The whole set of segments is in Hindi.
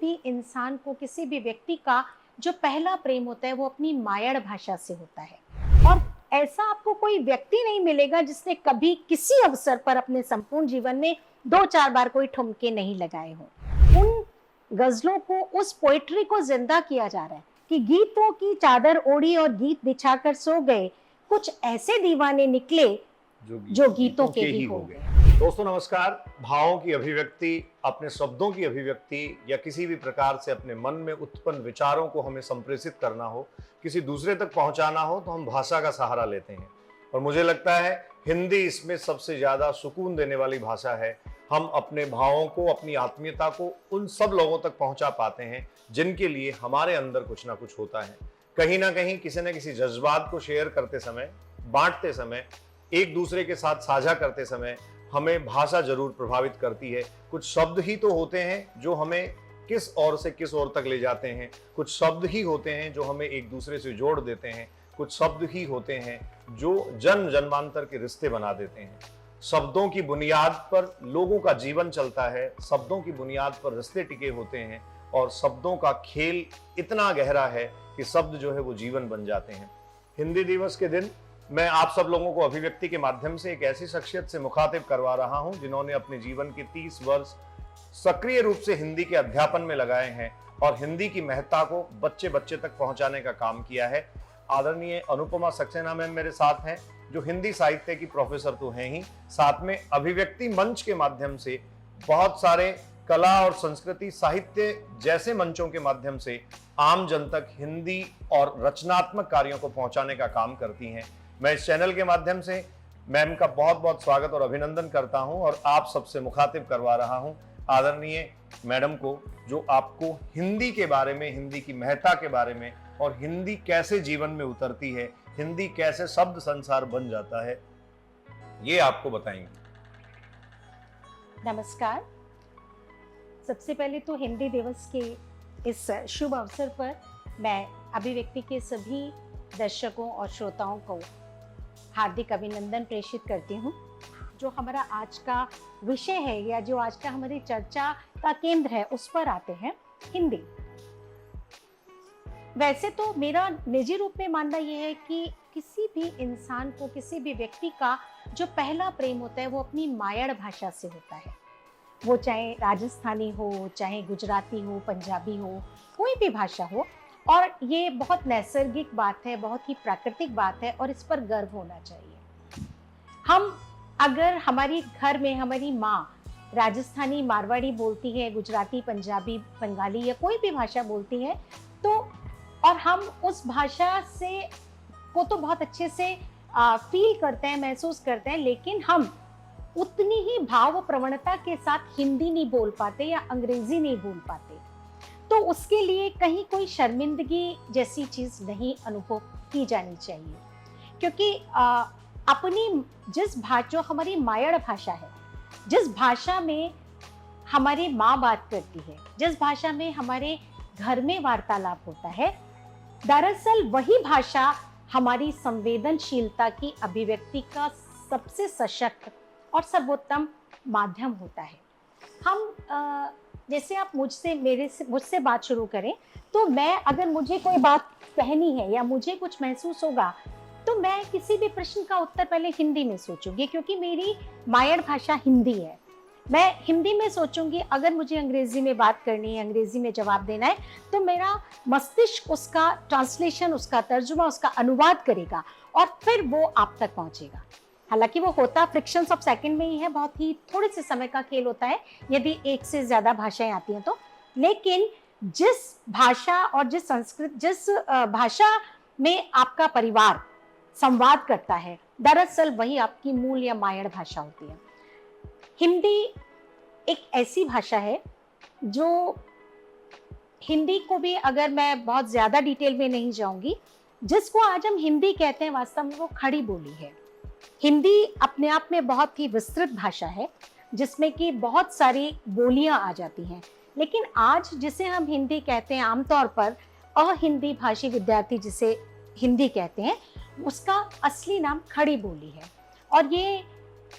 भी इंसान को, किसी भी व्यक्ति का जो पहला प्रेम होता है वो अपनी मायड़ भाषा से होता है। और ऐसा आपको कोई व्यक्ति नहीं मिलेगा जिसने कभी किसी अवसर पर अपने संपूर्ण जीवन में 2-4 बार कोई ठुमके नहीं लगाए हों। उन गजलों को, उस पोएट्री को जिंदा किया जा रहा है कि गीतों की चादर ओढ़ी और गीत बिछाकर सो गए, कुछ ऐसे दीवाने निकले जो गीतों के ही हो गए। दोस्तों नमस्कार। भावों की अभिव्यक्ति, अपने शब्दों की अभिव्यक्ति या किसी भी प्रकार से अपने मन में उत्पन्न विचारों को हमें संप्रेषित करना हो, किसी दूसरे तक पहुंचाना हो तो हम भाषा का सहारा लेते हैं। और मुझे लगता है हिंदी इसमें सबसे ज्यादा सुकून देने वाली भाषा है। हम अपने भावों को, अपनी आत्मीयता को उन सब लोगों तक पहुंचा पाते हैं जिनके लिए हमारे अंदर कुछ ना कुछ होता है। कहीं ना कहीं किसी न किसी जज्बात को शेयर करते समय, बांटते समय, एक दूसरे के साथ साझा करते समय हमें भाषा जरूर प्रभावित करती है। कुछ शब्द ही तो होते हैं जो हमें किस ओर से किस ओर तक ले जाते हैं। कुछ शब्द ही होते हैं जो हमें एक दूसरे से जोड़ देते हैं। कुछ शब्द ही होते हैं जो जन्म जन्मांतर के रिश्ते बना देते हैं। शब्दों की बुनियाद पर लोगों का जीवन चलता है, शब्दों की बुनियाद पर रिश्ते टिके होते हैं और शब्दों का खेल इतना गहरा है कि शब्द जो है वो जीवन बन जाते हैं। हिंदी दिवस के दिन मैं आप सब लोगों को अभिव्यक्ति के माध्यम से एक ऐसी शख्सियत से मुखातिब करवा रहा हूं जिन्होंने अपने जीवन के 30 वर्ष सक्रिय रूप से हिंदी के अध्यापन में लगाए हैं और हिंदी की महत्ता को बच्चे बच्चे तक पहुंचाने का काम किया है। आदरणीय अनुपमा सक्सेना मैम मेरे साथ हैं, जो हिंदी साहित्य की प्रोफेसर तो हैं ही, साथ में अभिव्यक्ति मंच के माध्यम से बहुत सारे कला और संस्कृति साहित्य जैसे मंचों के माध्यम से आम जन तक हिंदी और रचनात्मक कार्यों को पहुंचाने का काम करती हैं। मैं इस चैनल के माध्यम से मैम का बहुत बहुत स्वागत और अभिनंदन करता हूं और आप सबसे मुखातिब करवा रहा हूं आदरणीय मैडम को, जो आपको हिंदी के बारे में, हिंदी की महत्ता के बारे में और हिंदी कैसे जीवन में उतरती है, हिंदी कैसे शब्द संसार बन जाता है, ये आपको बताएंगे। नमस्कार। सबसे पहले तो हिंदी दिवस के इस शुभ अवसर पर मैं अभिव्यक्ति के सभी दर्शकों और श्रोताओं को हार्दिक अभिनंदन प्रेषित करती हूँ। जो हमारा आज का विषय है या जो आज का हमारी चर्चा का केंद्र है उस पर आते हैं, हिंदी। वैसे तो मेरा निजी रूप में मानना यह है कि किसी भी इंसान को, किसी भी व्यक्ति का जो पहला प्रेम होता है वो अपनी मायड़ भाषा से होता है। वो चाहे राजस्थानी हो, चाहे गुजराती हो, पंजाबी हो, कोई भी भाषा हो। और ये बहुत नैसर्गिक बात है, बहुत ही प्राकृतिक बात है और इस पर गर्व होना चाहिए। हम अगर हमारी घर में हमारी माँ राजस्थानी, मारवाड़ी बोलती है, गुजराती, पंजाबी, बंगाली या कोई भी भाषा बोलती है तो, और हम उस भाषा से को तो बहुत अच्छे से फील करते हैं, महसूस करते हैं, लेकिन हम उतनी ही भाव प्रवणता के साथ हिंदी नहीं बोल पाते या अंग्रेजी नहीं बोल पाते, तो उसके लिए कहीं कोई शर्मिंदगी जैसी चीज नहीं अनुभव की जानी चाहिए। क्योंकि अपनी जो हमारी मायड़ भाषा है, जिस भाषा में हमारी माँ बात करती है, जिस भाषा में हमारे घर में वार्तालाप होता है, दरअसल वही भाषा हमारी संवेदनशीलता की अभिव्यक्ति का सबसे सशक्त और सर्वोत्तम माध्यम होता है। हम जैसे आप मुझसे बात शुरू करें तो मैं, अगर मुझे कोई बात कहनी है या मुझे कुछ महसूस होगा तो मैं किसी भी प्रश्न का उत्तर पहले हिंदी में सोचूंगी, क्योंकि मेरी मायड़ भाषा हिंदी है। मैं हिंदी में सोचूंगी। अगर मुझे अंग्रेजी में बात करनी है, अंग्रेजी में जवाब देना है, तो मेरा मस्तिष्क उसका ट्रांसलेशन, उसका तर्जुमा, उसका अनुवाद करेगा और फिर वो आप तक पहुंचेगा। हालांकि वो होता फ्रिक्शंस ऑफ सेकंड में ही है, बहुत ही थोड़े से समय का खेल होता है यदि एक से ज्यादा भाषाएं आती हैं तो। लेकिन जिस भाषा और जिस भाषा में आपका परिवार संवाद करता है, दरअसल वही आपकी मूल या मायड़ भाषा होती है। हिंदी एक ऐसी भाषा है जो, हिंदी को भी अगर मैं बहुत ज्यादा डिटेल में नहीं जाऊंगी, जिसको आज हम हिंदी कहते हैं वास्तव में वो खड़ी बोली है। हिंदी अपने आप में बहुत ही विस्तृत भाषा है जिसमें कि बहुत सारी बोलियां आ जाती हैं, लेकिन आज जिसे हम हिंदी कहते हैं, आमतौर पर अहिंदी भाषी विद्यार्थी जिसे हिंदी कहते हैं, उसका असली नाम खड़ी बोली है। और ये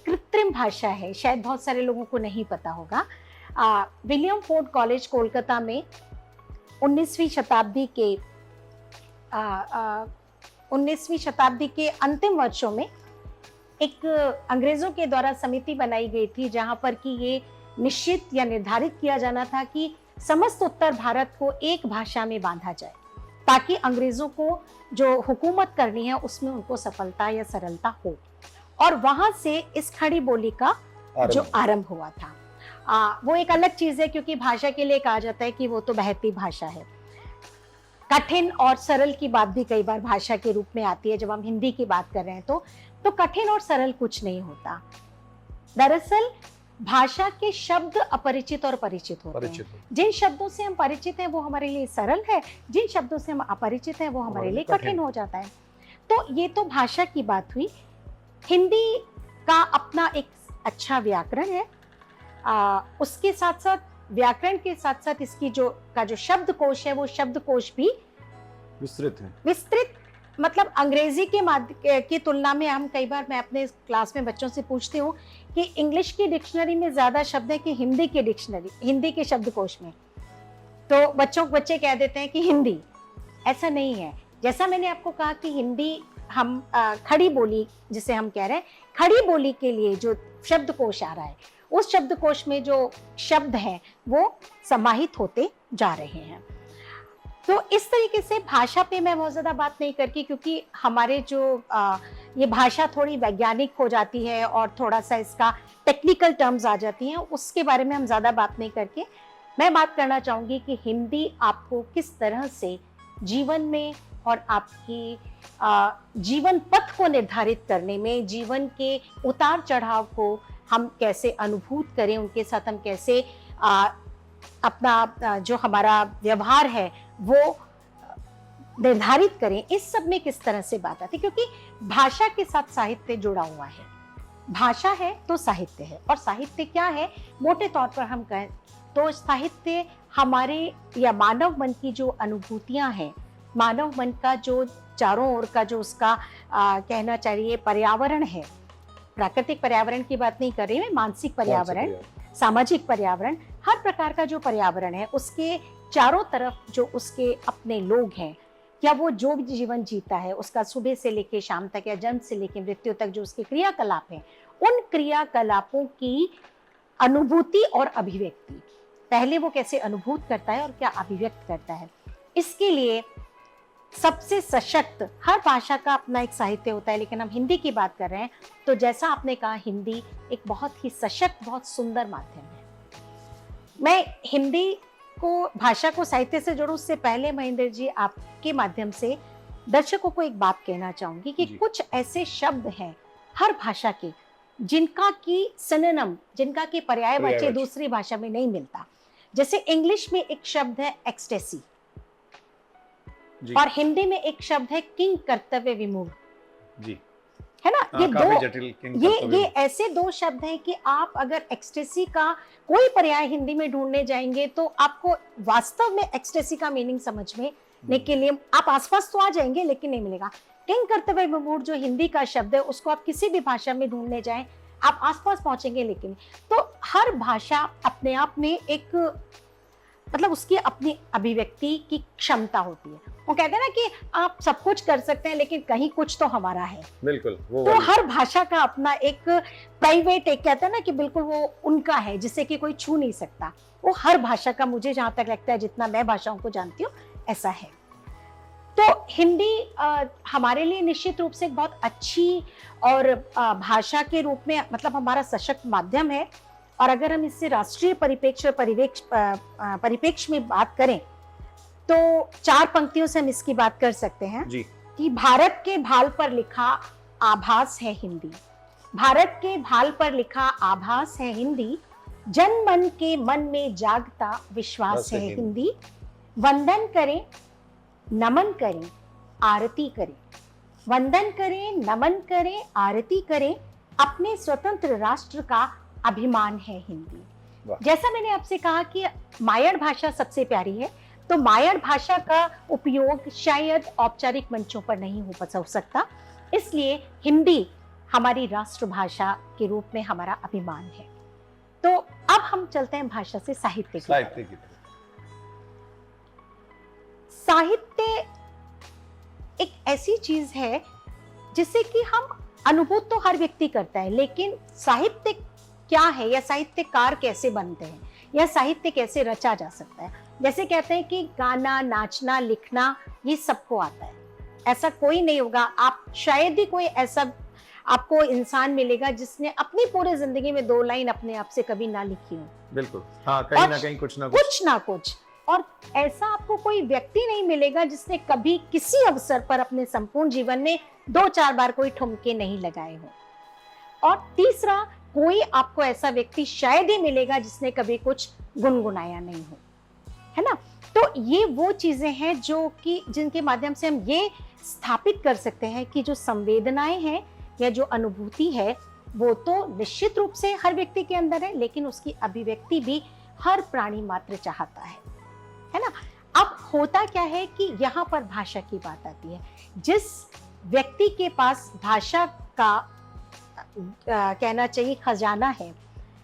कृत्रिम भाषा है, शायद बहुत सारे लोगों को नहीं पता होगा। विलियम फोर्ड कॉलेज कोलकाता में 19वीं शताब्दी के 19वीं शताब्दी के अंतिम वर्षों में एक अंग्रेजों के द्वारा समिति बनाई गई थी, जहां पर कि ये निश्चित या निर्धारित किया जाना था कि समस्त उत्तर भारत को एक भाषा में बांधा जाए, ताकि अंग्रेजों को जो हुकूमत करनी है उसमें उनको सफलता या सरलता हो। और वहां से इस खड़ी बोली का जो आरंभ हुआ था, वो एक अलग चीज है, क्योंकि भाषा के लिए कहा जाता है कि वो तो बहती भाषा है। कठिन और सरल की बात भी कई बार भाषा के रूप में आती है। जब हम हिंदी की बात कर रहे हैं तो कठिन और सरल कुछ नहीं होता। दरअसल भाषा के शब्द अपरिचित और परिचित होते हैं। जिन शब्दों से हम परिचित हैं वो हमारे लिए सरल है, जिन शब्दों से हम अपरिचित हैं वो हमारे लिए कठिन हो जाता है। तो ये तो भाषा की बात हुई। हिंदी का अपना एक अच्छा व्याकरण है, उसके साथ साथ व्याकरण के साथ साथ इसकी जो शब्दकोश है वो शब्दकोश भी विस्तृत मतलब अंग्रेजी की तुलना में हम कई बार, मैं अपने क्लास में बच्चों से पूछती हूँ कि इंग्लिश की डिक्शनरी में ज्यादा शब्द है कि हिंदी के शब्दकोश में, तो बच्चे कह देते हैं कि हिंदी। ऐसा नहीं है। जैसा मैंने आपको कहा कि हिंदी हम खड़ी बोली जिसे हम कह रहे हैं, खड़ी बोली के लिए जो शब्दकोश आ रहा है उस शब्दकोश में जो शब्द हैं वो समाहित होते जा रहे हैं। तो इस तरीके से भाषा पे मैं बहुत ज़्यादा बात नहीं करती, क्योंकि हमारे जो ये भाषा थोड़ी वैज्ञानिक हो जाती है और थोड़ा सा इसका टेक्निकल टर्म्स आ जाती हैं, उसके बारे में हम ज़्यादा बात नहीं करके मैं बात करना चाहूँगी कि हिंदी आपको किस तरह से जीवन में और आपकी जीवन पथ को निर्धारित करने में, जीवन के उतार चढ़ाव को हम कैसे अनुभूत करें, उनके साथ हम कैसे अपना जो हमारा व्यवहार है वो निर्धारित करें, इस सब में किस तरह से बात आती है। क्योंकि भाषा के साथ साहित्य जुड़ा हुआ है। भाषा है तो साहित्य है, और साहित्य क्या है मोटे तौर पर हम कहें तो साहित्य हमारे या मानव मन की जो अनुभूतियां हैं, मानव मन का जो चारों ओर का जो उसका कहना चाहिए पर्यावरण है, प्राकृतिक पर्यावरण की बात नहीं कर रही मैं, मानसिक पर्यावरण, सामाजिक पर्यावरण, हर प्रकार का जो पर्यावरण है उसके चारों तरफ जो उसके अपने लोग हैं, या वो जो भी जीवन जीता है उसका सुबह से लेकर शाम तक या जन्म से लेकर मृत्यु तक जो उसके क्रियाकलाप हैं, उन क्रियाकलापों की अनुभूति और अभिव्यक्ति, पहले वो कैसे अनुभूत करता है और क्या अभिव्यक्त करता है, इसके लिए सबसे सशक्त, हर भाषा का अपना एक साहित्य होता है, लेकिन हम हिंदी की बात कर रहे हैं तो जैसा आपने कहा हिंदी एक बहुत ही सशक्त, बहुत सुंदर माध्यम है। मैं हिंदी को, भाषा को साहित्य से जोड़ूं उससे पहले महेंद्र जी आपके माध्यम से दर्शकों को एक बात कहना चाहूंगी कि कुछ ऐसे शब्द हैं हर भाषा के जिनका की सिनोनिम, जिनका की पर्यायवाची दूसरी भाषा में नहीं मिलता। जैसे इंग्लिश में एक शब्द है एक्सटेसी और हिंदी में एक शब्द है किंग कर्तव्य विमूढ़ जी, है ना। ये दो, ये ऐसे दो शब्द हैं कि आप अगर एक्सटेसी का कोई पर्याय हिंदी में ढूंढने जाएंगे तो आपको वास्तव में एक्सटेसी का मीनिंग समझने के लिए आप आसपास तो आ जाएंगे लेकिन नहीं मिलेगा। किंग कर्तव्य विमूढ़ जो हिंदी का शब्द है उसको आप किसी भी भाषा में ढूंढने जाएं आप आसपास पहुंचेंगे, लेकिन तो हर भाषा अपने आप में एक मतलब उसकी अपनी अभिव्यक्ति की क्षमता होती है। वो कहते हैं ना कि आप सब कुछ कर सकते हैं लेकिन कहीं कुछ तो हमारा है। बिल्कुल तो हर भाषा का अपना एक प्राइवेट, एक कहते हैं ना कि बिल्कुल वो उनका है जिसे कि कोई छू नहीं सकता। वो हर भाषा का, मुझे जहां तक लगता है जितना मैं भाषाओं को जानती हूँ ऐसा है। तो हिंदी हमारे लिए निश्चित रूप से एक बहुत अच्छी और भाषा के रूप में मतलब हमारा सशक्त माध्यम है। और अगर हम इससे राष्ट्रीय परिप्रेक्ष्य में बात करें तो 4 पंक्तियों से हम इसकी बात कर सकते हैं जी। कि भारत के भाल पर लिखा आभास है हिंदी, भारत के भाल पर लिखा आभास है हिंदी, जन मन के मन में जागता विश्वास है हिंदी, वंदन करें नमन करें आरती करें, वंदन करें नमन करें आरती करें, अपने स्वतंत्र राष्ट्र का अभिमान है हिंदी। जैसा मैंने आपसे कहा कि मायड़ भाषा सबसे प्यारी है, तो मायड़ भाषा का उपयोग शायद औपचारिक मंचों पर नहीं हो सकता, इसलिए हिंदी हमारी राष्ट्रभाषा के रूप में हमारा अभिमान है। तो अब हम चलते हैं भाषा से साहित्य की साहित्य की तरफ। साहित्य एक ऐसी चीज है जिसे कि हम अनुभूत तो हर व्यक्ति करता है, लेकिन साहित्य क्या है या साहित्यकार कैसे बनते हैं या साहित्य कैसे रचा जा सकता है। जैसे कहते हैं कि गाना, नाचना, लिखना ये सबको आता है, ऐसा कोई नहीं होगा। आप शायद ही कोई ऐसा आपको इंसान मिलेगा जिसने अपनी पूरी जिंदगी में 2 लाइन अपने आप से कभी ना लिखी हो। बिल्कुल, हाँ, कहीं ना कहीं कुछ ना कुछ। और ऐसा आपको कोई व्यक्ति नहीं मिलेगा जिसने कभी किसी अवसर पर अपने संपूर्ण जीवन में 2-4 बार कोई ठुमके नहीं लगाए हो। और तीसरा, कोई आपको ऐसा व्यक्ति शायद ही मिलेगा जिसने कभी कुछ गुनगुनाया नहीं हो, है ना। तो ये वो चीजें हैं जो कि जिनके माध्यम से हम ये स्थापित कर सकते हैं कि जो संवेदनाएं हैं या जो अनुभूति है वो तो निश्चित रूप से हर व्यक्ति के अंदर है, लेकिन उसकी अभिव्यक्ति भी हर प्राणी मात्र चाहता है ना। अब होता क्या है कि यहाँ पर भाषा की बात आती है। जिस व्यक्ति के पास भाषा का कहना चाहिए खजाना है,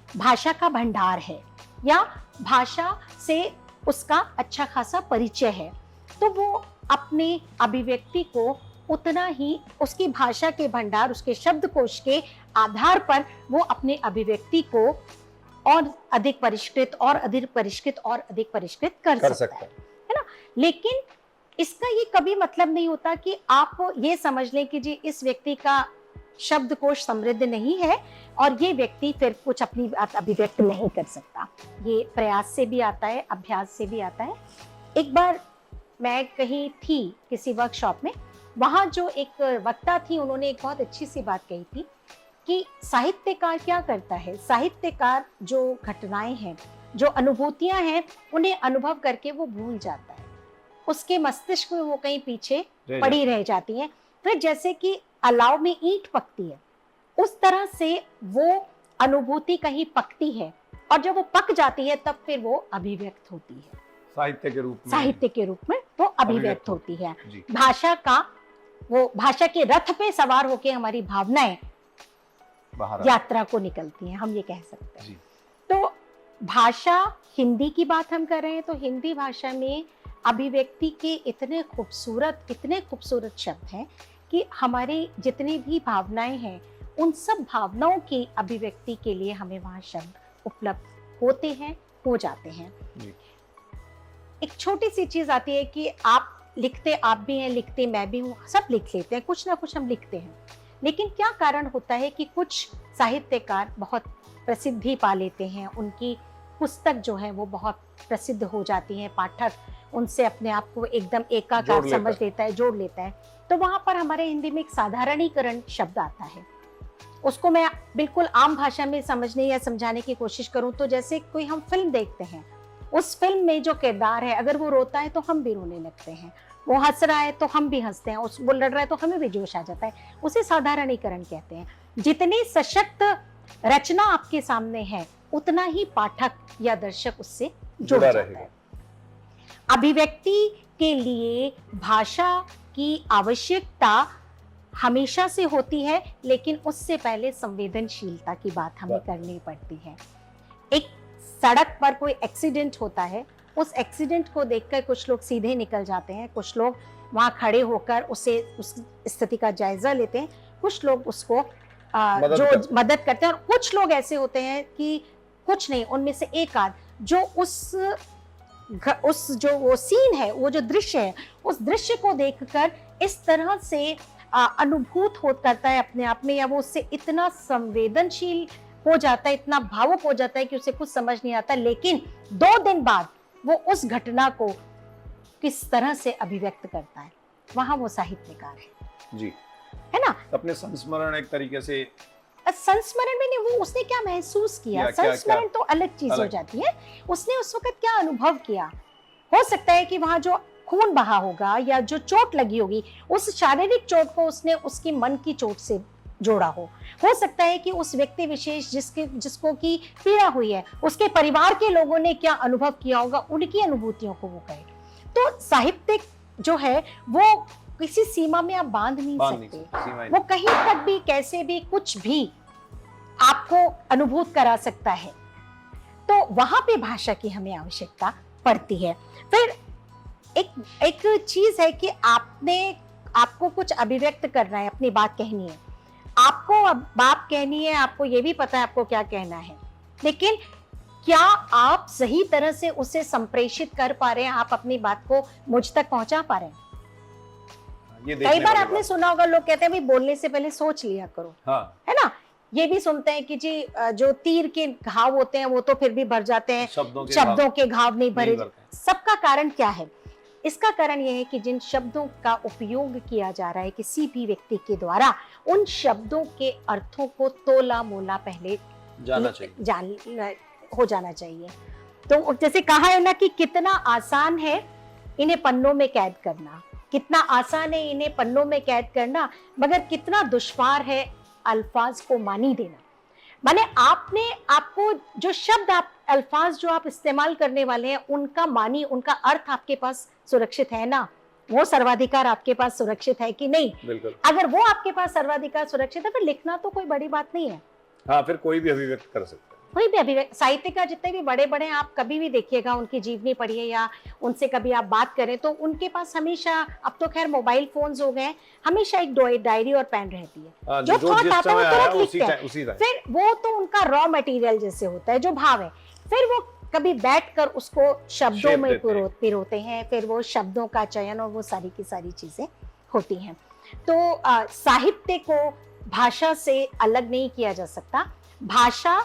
भाषा का भंडार है या भाषा से उसका अच्छा खासा परिचय है, तो वो अपने अभिव्यक्ति को उतना ही उसकी भाषा के भंडार, उसके शब्दकोश के आधार पर वो अपने अभिव्यक्ति को और अधिक परिष्कृत और अधिक परिष्कृत और अधिक परिष्कृत कर सकता है ना। लेकिन इसका ये कभी मतलब नहीं होता कि आप ये समझ लें कि जी इस व्यक्ति का शब्दकोश समृद्ध नहीं है और ये व्यक्ति फिर कुछ अपनी बात अभिव्यक्त नहीं कर सकता। ये प्रयास से भी आता है, अभ्यास से भी आता है। एक बार मैं कहीं थी किसी वर्कशॉप में, वहां जो एक वक्ता थी उन्होंने एक बहुत अच्छी सी बात कही थी कि साहित्यकार क्या करता है। साहित्यकार जो घटनाएं हैं, जो अनुभूतियां हैं, उन्हें अनुभव करके वो भूल जाता है, उसके मस्तिष्क में वो कहीं पीछे पड़ी रह जाती हैं। फिर जैसे कि अलाव में ईंट पकती है, उस तरह से वो अनुभूति कहीं पकती है और जब वो पक जाती है तब फिर वो अभिव्यक्त होती है, साहित्य के रूप में वो अभिव्यक्त होती है। भाषा का वो भाषा के रथ पे सवार होके हमारी भावनाएं यात्रा को निकलती हैं, हम ये कह सकते हैं। तो भाषा, हिंदी की बात हम कर रहे हैं तो हिंदी भाषा में अभिव्यक्ति के इतने खूबसूरत शब्द हैं कि हमारी जितनी भी भावनाएं हैं उन सब भावनाओं की अभिव्यक्ति के लिए हमें वहाँ शब्द उपलब्ध होते हैं, हो जाते हैं। एक छोटी सी चीज आती है कि आप लिखते आप भी हैं, लिखते मैं भी हूँ, सब लिख लेते हैं, कुछ ना कुछ हम लिखते हैं। लेकिन क्या कारण होता है कि कुछ साहित्यकार बहुत प्रसिद्धि पा लेते हैं, उनकी पुस्तक जो है वो बहुत प्रसिद्ध हो जाती है, पाठक उनसे अपने आप को एकदम एकाकार समझ लेता है, जोड़ लेता है। तो वहां पर हमारे हिंदी में एक साधारणीकरण शब्द आता है, उसको मैं बिल्कुल आम भाषा में समझने या समझाने की कोशिश करूं तो जैसे कोई हम फिल्म देखते हैं, उस फिल्म में जो किरदार है अगर वो रोता है तो हम भी रोने लगते हैं, वो हंस रहा है तो हम भी हंसते हैं, वो लड़ रहा है तो हमें भी जोश आ जाता है। उसे साधारणीकरण कहते हैं। जितनी सशक्त रचना आपके सामने है उतना ही पाठक या दर्शक उससे जुड़ जाता है। अभिव्यक्ति के लिए भाषा की आवश्यकता हमेशा से होती है, लेकिन उससे पहले संवेदनशीलता की बात हमें करनी पड़ती है। एक सड़क पर कोई एक्सीडेंट होता है, उस एक्सीडेंट को देखकर कुछ लोग सीधे निकल जाते हैं, कुछ लोग वहां खड़े होकर उस स्थिति का जायजा लेते हैं, कुछ लोग उसको मदद करते हैं, और कुछ लोग ऐसे होते हैं कि कुछ नहीं, उनमें से एक आध जो उस जो वो सीन है, वो जो दृश्य है, उस दृश्य को देखकर इस तरह से अनुभूत हो करता है अपने आप में, या वो उससे इतना संवेदनशील हो जाता है, इतना भावुक हो जाता है कि उसे कुछ समझ नहीं आता, लेकिन 2 दिन बाद वो उस घटना को किस तरह से अभिव्यक्त करता है, वहां वो साहित्यकार है जी, है ना। अपने संस्मरण एक तरीके से, संस्मरण में नहीं, वो उसने क्या महसूस किया, संस्मरण तो अलग चीज हो जाती है। उसने उस वक्त क्या अनुभव किया, हो सकता है कि वहां जो खून बहा होगा या जो चोट लगी होगी, उस शारीरिक चोट को उसने उसकी मन की चोट से जोड़ा हो सकता है कि उस व्यक्ति विशेष जिसको की पीड़ा हुई है, उसके परिवार के लोगों ने क्या अनुभव किया होगा, उनकी अनुभूतियों को वो कहे। तो साहित्य जो है वो किसी सीमा में आप बांध नहीं सकते, वो कहीं तक भी कैसे भी कुछ भी आपको अनुभूत करा सकता है। तो वहां पे भाषा की हमें आवश्यकता पड़ती है। फिर एक चीज है कि आपको कुछ अभिव्यक्त करना है, अपनी बात कहनी है, आपको अब बात कहनी है, आपको ये भी पता है आपको क्या कहना है, लेकिन क्या आप सही तरह से उसे संप्रेषित कर पा रहे हैं, आप अपनी बात को मुझ तक पहुंचा पा रहे हैं? कई बार आपने सुना होगा, लोग कहते हैं भाई बोलने से पहले सोच लिया करो। हाँ। है ना? ये भी सुनते हैं कि जी जो तीर के घाव होते हैं वो तो फिर भी भर जाते हैं, शब्दों के घाव नहीं भरे। सबका कारण क्या है? इसका कारण यह है कि जिन शब्दों का उपयोग किया जा रहा है किसी भी व्यक्ति के द्वारा, उन शब्दों के अर्थों को तोला मोला पहले हो जाना चाहिए। तो जैसे कहा है ना कि कितना आसान है इन्हें पन्नों में कैद करना, कितना आसान है इन्हें पन्नों में कैद करना, मगर कितना दुश्वार है अल्फाज को मानी देना। माने आपको जो शब्द अल्फाज जो आप इस्तेमाल करने वाले हैं, उनका मानी, उनका अर्थ आपके पास सुरक्षित है ना? वो सर्वाधिकार आपके पास सुरक्षित है कि नहीं? बिल्कुल। अगर वो आपके पास सर्वाधिकार सुरक्षित है, फिर लिखना तो कोई बड़ी बात नहीं है। हाँ, फिर कोई भी अभिव्यक्त कर सकता है। कोई भी अभिव्यक्त, साहित्यकार जितने भी बड़े बड़े आप कभी भी देखिएगा, उनकी जीवनी पढ़िए या उनसे कभी आप बात करें, तो उनके पास हमेशा, अब तो खैर मोबाइल फोन्स हो गए, हमेशा एक डायरी और पेन रहती है। जो थॉट आता है वो तुरंत लिखते हैं। फिर वो तो उनका रॉ मटेरियल जैसे होता है, जो भाव है, फिर वो कभी बैठकर उसको शब्दों में पिरोते हैं, फिर वो शब्दों का चयन और वो सारी की सारी चीजें होती हैं। तो साहित्य को भाषा से अलग नहीं किया जा सकता। भाषा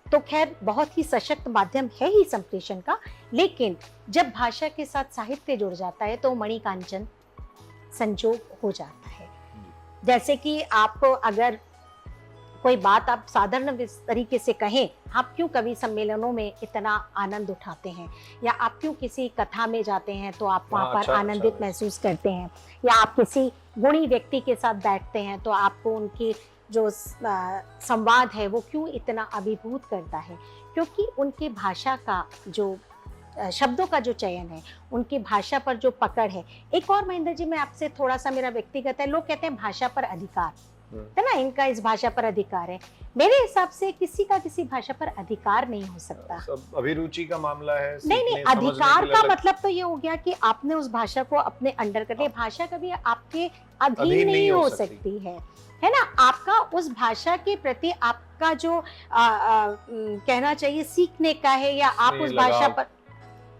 तो खैर बहुत ही सशक्त माध्यम है ही संप्रेषण का, लेकिन जब भाषा के साथ साहित्य जुड़ जाता है तो मणिकांचन संजोग हो जाता है। जैसे कि आप अगर कोई बात आप साधारण तरीके से कहें, आप क्यों कवि सम्मेलनों में इतना आनंद उठाते हैं, या आप क्यों किसी कथा में जाते हैं तो आप वहाँ पर आनंदित महसूस करते हैं, या आप किसी गुणी व्यक्ति के साथ बैठते हैं तो आपको उनकी जो संवाद है वो क्यों इतना अभिभूत करता है? क्योंकि उनकी भाषा का जो शब्दों का जो चयन है, उनकी भाषा पर जो पकड़ है। एक और महेंद्र जी, मैं आपसे थोड़ा सा, मेरा व्यक्तिगत है, लोग कहते हैं भाषा पर अधिकार है ना, इनका इस भाषा पर अधिकार है। मेरे हिसाब से किसी का किसी भाषा पर अधिकार नहीं हो सकता। सब अभिरुचि का मामला है। नहीं, अधिकार का मतलब तो ये हो गया कि आपने उस भाषा को अपने अंडर कर लिया। भाषा कभी आपके अधीन नहीं हो सकती है ना? आपका उस भाषा के प्रति आपका जो कहना चाहिए सीखने का है, या आप उस भाषा पर,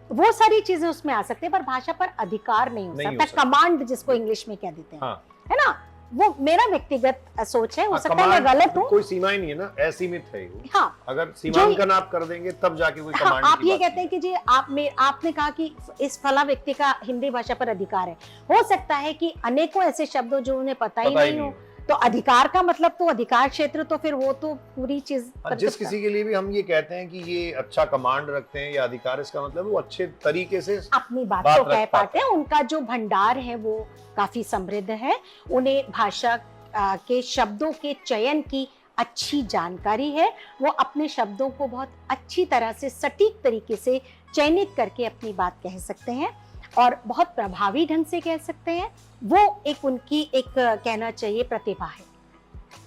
वो सारी चीजें उसमें आ सकती है, पर भाषा पर अधिकार नहीं हो सकता। कमांड जिसको इंग्लिश में कह देते हैं। हाँ। है ना? वो मेरा व्यक्तिगत सोच है, हो सकता है मैं गलत हूँ। कोई सीमा ही नहीं है ना, असीमित है वो। हाँ, अगर सीमांकन आप कर देंगे तब जाके कोई कमांड आप ये कहते हैं कि जी आपने कहा कि इस फला व्यक्ति का हिंदी भाषा पर अधिकार है। हो सकता है कि अनेकों ऐसे शब्दों जो उन्हें पता ही नहीं हो, तो अधिकार का मतलब तो अधिकार क्षेत्र, तो फिर वो तो पूरी चीज। जिस किसी के लिए भी हम ये कहते हैं कि ये अच्छा कमांड रखते हैं या अधिकार, इसका मतलब वो अच्छे तरीके से अपनी बात को कह पाते हैं। उनका जो भंडार है वो काफी समृद्ध है, उन्हें भाषा के शब्दों के चयन की अच्छी जानकारी है, वो अपने शब्दों को बहुत अच्छी तरह से सटीक तरीके से चयनित करके अपनी बात कह सकते हैं और बहुत प्रभावी ढंग से कह सकते हैं। वो एक उनकी एक कहना चाहिए प्रतिभा है,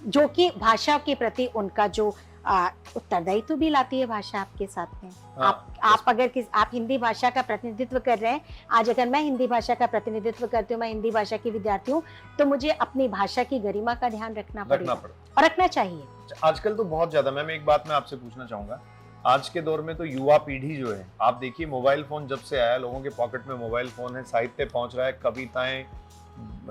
जो कि भाषा के प्रति उनका जो उत्तरदायित्व भी लाती है भाषा आपके साथ में। आप अगर आप हिंदी भाषा का प्रतिनिधित्व कर रहे हैं, आज अगर मैं हिंदी भाषा का प्रतिनिधित्व करती हूँ, मैं हिंदी भाषा की विद्यार्थी हूँ, तो मुझे अपनी भाषा की गरिमा का ध्यान रखना पड़ेगा और रखना चाहिए। आजकल तो बहुत ज्यादा, मैम एक बात मैं आपसे पूछना चाहूंगा, आज के दौर में तो युवा पीढ़ी जो है, आप देखिए मोबाइल फोन जब से आया, लोगों के पॉकेट में मोबाइल फोन है, साहित्य पहुंच रहा है, कविताएं,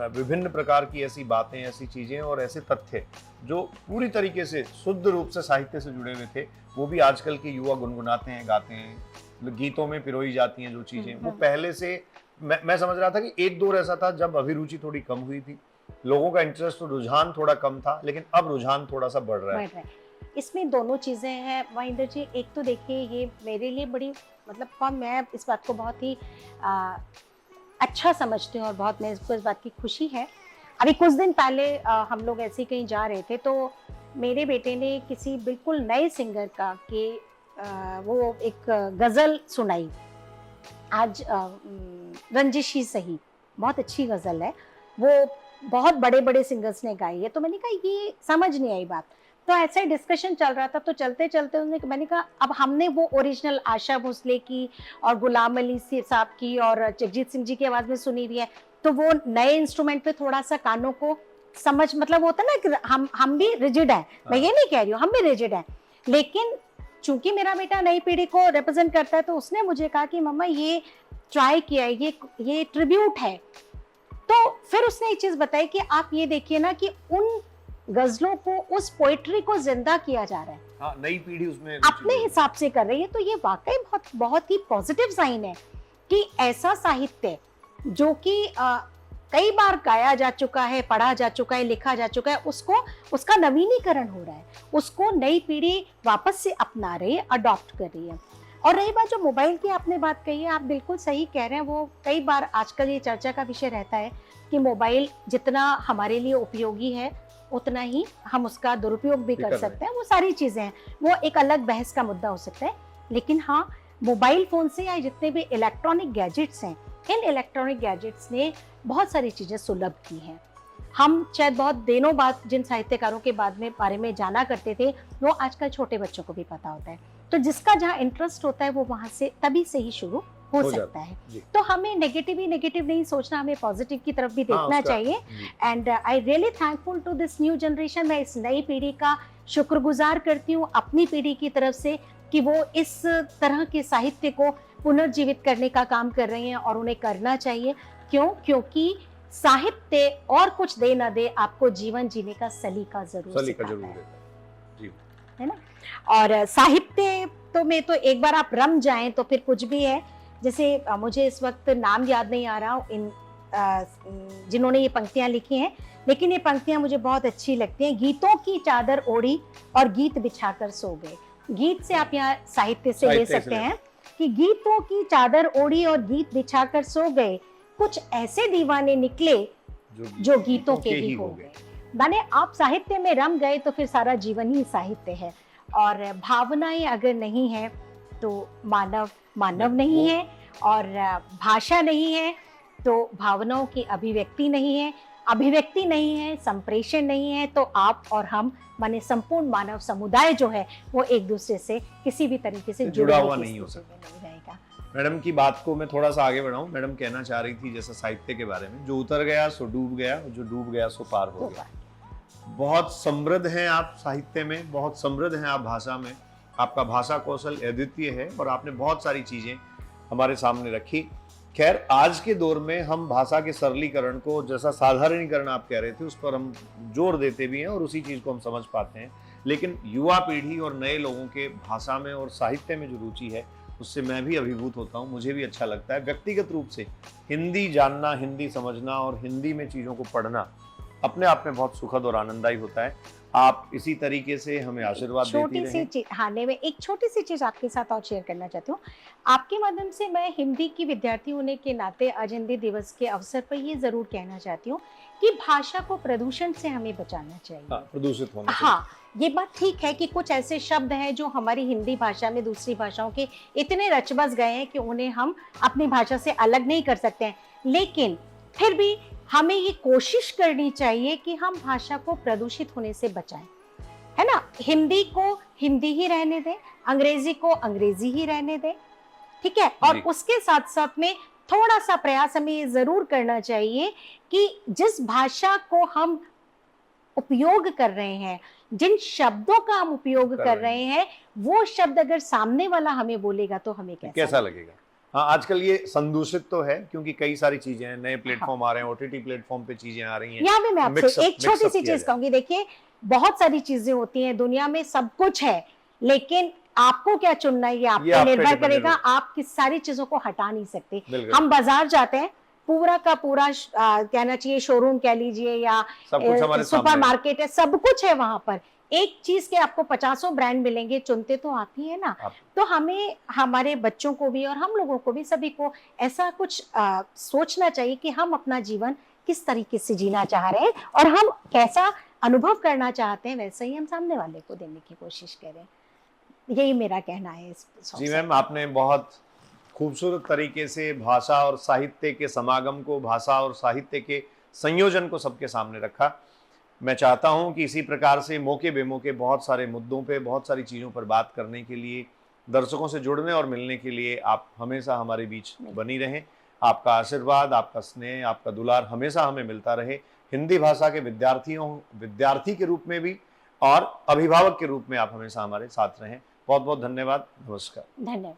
विभिन्न प्रकार की ऐसी बातें, ऐसी चीजें और ऐसे तथ्य जो पूरी तरीके से शुद्ध रूप से साहित्य से जुड़े हुए थे, वो भी आजकल के युवा गुनगुनाते हैं, गाते हैं, गीतों में पिरोई जाती हैं जो चीजें। वो पहले से मैं समझ रहा था कि एक दौर ऐसा था जब अभिरुचि थोड़ी कम हुई थी, लोगों का इंटरेस्ट, तो रुझान थोड़ा कम था, लेकिन अब रुझान थोड़ा सा बढ़ रहा है। इसमें दोनों चीजें हैं महेंद्र जी। एक तो देखिए, ये मेरे लिए बड़ी मतलब मैं इस बात को बहुत ही अच्छा समझती हूँ और बहुत मैं इसको इस बात की खुशी है। अभी कुछ दिन पहले हम लोग ऐसे ही कहीं जा रहे थे, तो मेरे बेटे ने किसी बिल्कुल नए सिंगर का के वो एक गज़ल सुनाई, आज रंजिशी सही, बहुत अच्छी गज़ल है, वो बहुत बड़े बड़े सिंगर्स ने गाई है। तो मैंने कहा ये समझ नहीं आई बात, तो ऐसा ही डिस्कशन चल रहा था, तो चलते चलते मैंने कहा अब हमने वो ओरिजिनल आशा भोसले की और गुलाम अली साहब की और जगजीत सिंह जी की आवाज में सुनी हुई है, तो वो नए इंस्ट्रूमेंट पे थोड़ा सा कानों को समझ, मतलब होता है ना कि हम भी रिजिड हैं, मैं ये नहीं कह रही हूँ, हम भी रिजिड हैं, लेकिन चूंकि मेरा बेटा नई पीढ़ी को रिप्रेजेंट करता है, तो उसने मुझे कहा कि मम्मा ये ट्राई किया है, ये ट्रिब्यूट है। तो फिर उसने एक चीज बताई कि आप ये देखिए ना कि उन गजलों को, उस पोएट्री को जिंदा किया जा रहा है, हाँ, नई पीढ़ी उसमें अपने हिसाब से कर रही है। तो ये वाकई बहुत बहुत ही पॉजिटिव साइन है कि ऐसा साहित्य जो कि कई बार गाया जा चुका है, पढ़ा जा चुका है, लिखा जा चुका है, उसका नवीनीकरण हो रहा है, उसको नई पीढ़ी वापस से अपना रही है, अडॉप्ट कर रही है। और रही बात जो मोबाइल की आपने बात कही है, आप बिल्कुल सही कह रहे हैं। वो कई बार आजकल ये चर्चा का विषय रहता है कि मोबाइल जितना हमारे लिए उपयोगी है, उतना ही हम उसका दुरुपयोग भी कर सकते हैं। वो सारी चीजें हैं, वो एक अलग बहस का मुद्दा हो सकता है। लेकिन हाँ, मोबाइल फोन से या जितने भी इलेक्ट्रॉनिक गैजेट्स हैं, इन इलेक्ट्रॉनिक गैजेट्स ने बहुत सारी चीजें सुलभ की हैं। हम शायद बहुत दिनों बाद जिन साहित्यकारों के बारे में जाना करते थे, वो आजकल छोटे बच्चों को भी पता होता है। तो जिसका जहाँ इंटरेस्ट होता है, वो वहां से तभी से ही शुरू हो सकता है। तो हमें नेगेटिव नहीं सोचना, हमें पॉजिटिव की तरफ भी देखना चाहिए। And I really thankful to this new generation. मैं इस नई पीढ़ी का शुक्रगुजार करती हूँ अपनी पीढ़ी की तरफ से कि वो इस तरह के साहित्य को पुनर्जीवित करने का काम कर रहे हैं, और उन्हें करना चाहिए। क्योंकि साहित्य और कुछ दे ना दे, आपको जीवन जीने का सलीका जरूर देता है ना। और साहित्य तो में तो एक बार आप रम जाएं तो फिर कुछ भी है। जैसे मुझे इस वक्त नाम याद नहीं आ रहा इन जिन्होंने ये पंक्तियां लिखी हैं, लेकिन ये पंक्तियां मुझे बहुत अच्छी लगती हैं। गीतों की चादर ओढ़ी और गीत बिछाकर सो गए। गीत से आप यहाँ साहित्य से ले सकते हैं कि गीतों की चादर ओढ़ी और गीत बिछाकर सो गए, कुछ ऐसे दीवाने निकले जो गीतों के ही हो गए। माने आप साहित्य में रम गए तो फिर सारा जीवन ही साहित्य है। और भावनाएं अगर नहीं है तो मानव नहीं है, और भाषा नहीं है तो भावनाओं की अभिव्यक्ति नहीं है, अभिव्यक्ति नहीं है, संप्रेषण नहीं है, तो आप और हम माने संपूर्ण मानव समुदाय जो है वो एक दूसरे से किसी भी तरीके से जुड़ा हुआ नहीं हो सकता। मैडम की बात को मैं थोड़ा सा आगे बढ़ाऊं। मैडम कहना चाह रही थी जैसा साहित्य के बारे में, जो उतर गया सो डूब गया, जो डूब गया सो पार हो गया। बहुत समृद्ध हैं आप साहित्य में, बहुत समृद्ध हैं आप भाषा में, आपका भाषा कौशल अद्वितीय है और आपने बहुत सारी चीजें हमारे सामने रखी। खैर, आज के दौर में हम भाषा के सरलीकरण को, जैसा साधारणीकरण आप कह रहे थे, उस पर हम जोर देते भी हैं और उसी चीज को हम समझ पाते हैं। लेकिन युवा पीढ़ी और नए लोगों के भाषा में और साहित्य में जो रुचि है, उससे मैं भी अभिभूत होता हूँ, मुझे भी अच्छा लगता है। व्यक्तिगत रूप से हिंदी जानना, हिंदी समझना और हिंदी में चीज़ों को पढ़ना अपने आप में बहुत सुखद और आनंददायी होता है। आप इसी तरीके से हमें आशीर्वाद देती रहें। हाँ, मैं एक छोटी सी चीज आपके साथ और शेयर करना चाहती हूँ। आपके माध्यम से मैं हिंदी की विद्यार्थी होने के नाते आज हिंदी दिवस के अवसर पर ये जरूर कहना चाहती हूँ कि भाषा को प्रदूषण से हमें बचाना चाहिए। प्रदूषित होने से। हाँ, ये बात ठीक है कि कुछ ऐसे शब्द हैं जो हमारी हिंदी भाषा में दूसरी भाषाओं के इतने रच बस गए हैं कि उन्हें हम अपनी भाषा से अलग नहीं कर सकते हैं। लेकिन फिर भी हमें ये कोशिश करनी चाहिए कि हम भाषा को प्रदूषित होने से बचाएं, है ना। हिंदी को हिंदी ही रहने दें, अंग्रेजी को अंग्रेजी ही रहने दें, ठीक है। और उसके साथ साथ में थोड़ा सा प्रयास हमें ये जरूर करना चाहिए कि जिस भाषा को हम उपयोग कर रहे हैं, जिन शब्दों का हम उपयोग कर रहे हैं, वो शब्द अगर सामने वाला हमें बोलेगा तो हमें कैसा लगेगा। हाँ, आजकल ये संदूषित तो है क्योंकि कई सारी चीजें हैं, नए प्लेटफॉर्म आ रहे हैं, ओटीटी प्लेटफॉर्म पे चीजें आ रही हैं। यहाँ पे मैं आपसे एक छोटी सी चीज कहूंगी, देखिए बहुत सारी चीजें होती हैं दुनिया में, सब कुछ है, लेकिन आपको क्या चुनना है ये आप पे निर्भर करेगा। आप किस सारी चीजों को हटा नहीं सकते। हम बाजार जाते हैं, पूरा का पूरा कहना चाहिए शोरूम कह लीजिए या सुपर मार्केट है, सब कुछ है वहां पर। एक चीज के आपको 50 ब्रांड मिलेंगे, चुनते तो आप ही है ना। तो हमें, हमारे बच्चों को भी और हम लोगों को भी, सभी को ऐसा कुछ सोचना चाहिए कि हम अपना जीवन किस तरीके से जीना चाह रहे हैं और हम कैसा अनुभव करना चाहते हैं, वैसे ही हम सामने वाले को देने की कोशिश करें। यही मेरा कहना है। जी मैम, आपने बहुत खूबसूरत तरीके से भाषा और साहित्य के समागम को, भाषा और साहित्य के संयोजन को सबके सामने रखा। मैं चाहता हूं कि इसी प्रकार से मौके बेमौके बहुत सारे मुद्दों पे, बहुत सारी चीज़ों पर बात करने के लिए, दर्शकों से जुड़ने और मिलने के लिए आप हमेशा हमारे बीच बनी रहें। आपका आशीर्वाद, आपका स्नेह, आपका दुलार हमेशा हमें मिलता रहे। हिंदी भाषा के विद्यार्थी के रूप में भी और अभिभावक के रूप में आप हमेशा हमारे साथ रहें। बहुत बहुत धन्यवाद। नमस्कार। धन्यवाद।